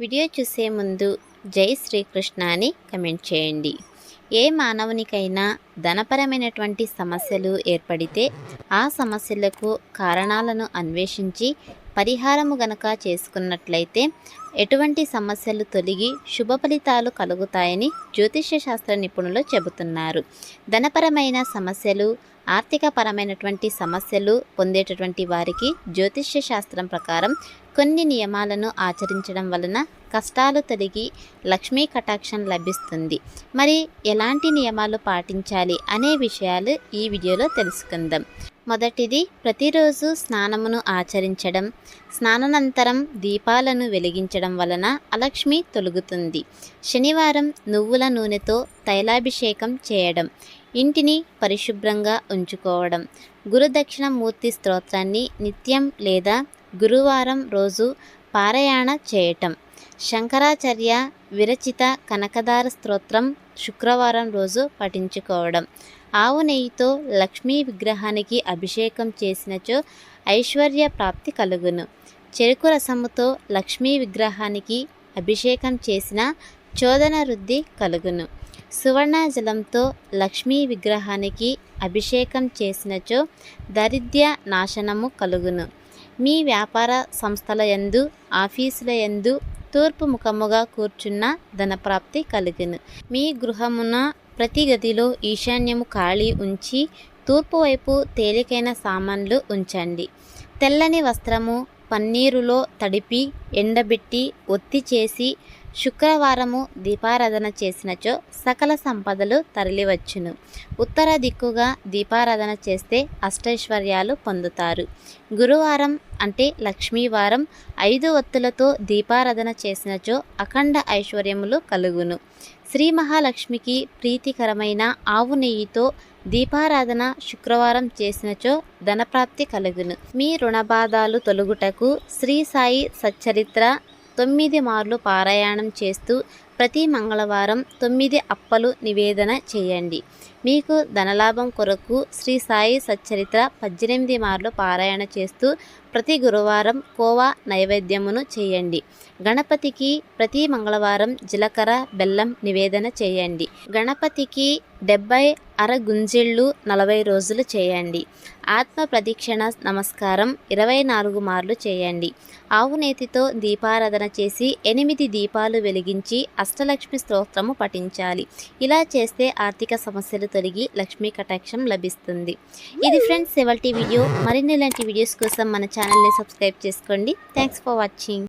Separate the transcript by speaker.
Speaker 1: Video చూసే ముందు జై శ్రీకృష్ణ అని కమెంట్ చేయండి. ఏ మానవునికైనా ధనపరమైనటువంటి సమస్యలు ఏర్పడితే ఆ సమస్యలకు కారణాలను అన్వేషించి పరిహారము గనక చేసుకున్నట్లయితే ఎటువంటి సమస్యలు తొలగి శుభ ఫలితాలు కలుగుతాయని జ్యోతిష్య శాస్త్ర నిపుణులు చెబుతున్నారు. ధనపరమైన సమస్యలు, ఆర్థిక పరమైనటువంటి సమస్యలు పొందేటటువంటి వారికి జ్యోతిష్య శాస్త్రం ప్రకారం కొన్ని నియమాలను ఆచరించడం వలన కష్టాలు తొలగి లక్ష్మీ కటాక్షం లభిస్తుంది. మరి ఎలాంటి నియమాలు పాటించాలి అనే విషయాలు ఈ వీడియోలో తెలుసుకుందాం. మొదటిది, ప్రతిరోజు స్నానమును ఆచరించడం. స్నానానంతరం దీపాలను వెలిగించడం వలన అలక్ష్మి తొలగుతుంది. శనివారం నువ్వుల నూనెతో తైలాభిషేకం చేయడం. ఇంటిని పరిశుభ్రంగా ఉంచుకోవడం. గురుదక్షిణమూర్తి స్తోత్రాన్ని నిత్యం లేదా గురువారం రోజు పారాయణ చేయటం. శంకరాచార్య విరచిత కనకదార స్తోత్రం శుక్రవారం రోజు పఠించుకోవడం. ఆవు నెయ్యితో లక్ష్మీ విగ్రహానికి అభిషేకం చేసినచో ఐశ్వర్య ప్రాప్తి కలుగును. చెరుకు రసముతో లక్ష్మీ విగ్రహానికి అభిషేకం చేసిన చోదన వృద్ధి కలుగును. సువర్ణ జలంతో లక్ష్మీ విగ్రహానికి అభిషేకం చేసినచో దరిద్ర నాశనము కలుగును. మీ వ్యాపార సంస్థల యందు, ఆఫీసుల యందు తూర్పు ముఖముగా కూర్చున్న ధనప్రాప్తి కలుగును. మీ గృహమున ప్రతి గదిలో ఈశాన్యము ఖాళీ ఉంచి తూర్పు వైపు తేలికైన సామాన్లు ఉంచండి. తెల్లని వస్త్రము పన్నీరులో తడిపి ఎండబెట్టి ఒత్తి చేసి శుక్రవారము దీపారాధన చేసినచో సకల సంపదలు తరలివచ్చును. ఉత్తర దిక్కుగా దీపారాధన చేస్తే అష్టైశ్వర్యాలు పొందుతారు. గురువారం అంటే లక్ష్మీవారం 5 ఒత్తులతో దీపారాధన చేసినచో అఖండ ఐశ్వర్యములు కలుగును. శ్రీ మహాలక్ష్మికి ప్రీతికరమైన ఆవు నెయ్యితో దీపారాధన శుక్రవారం చేసినచో ధనప్రాప్తి కలుగును. మీ రుణబాధాలు తొలగుటకు శ్రీ సాయి సచ్చరిత్ర 9 మార్లు పారాయణం చేస్తూ ప్రతి మంగళవారం 9 అప్పలు నివేదన చేయండి. మీకు ధనలాభం కొరకు శ్రీ సాయి సచ్చరిత్ర 18 మార్లు పారాయణ చేస్తూ ప్రతి గురువారం కోవా నైవేద్యమును చేయండి. గణపతికి ప్రతి మంగళవారం జీలకర్ర బెల్లం నివేదన చేయండి. గణపతికి 70 అరగుంజిళ్ళు 40 రోజులు చేయండి. ఆత్మ ప్రదక్షిణ నమస్కారం 24 మార్లు చేయండి. ఆవు నేతితో దీపారాధన చేసి 8 దీపాలు వెలిగించి అష్టలక్ష్మి స్తోత్రము పఠించాలి. ఇలా చేస్తే ఆర్థిక సమస్యలు తొలగి లక్ష్మీ కటాక్షం లభిస్తుంది. ఇది ఫ్రెండ్స్ ఇవాల్టి వీడియో. మరిన్ని ఇలాంటి వీడియోస్ కోసం మన ఛానల్ని సబ్స్క్రైబ్ చేసుకోండి. Thanks for watching.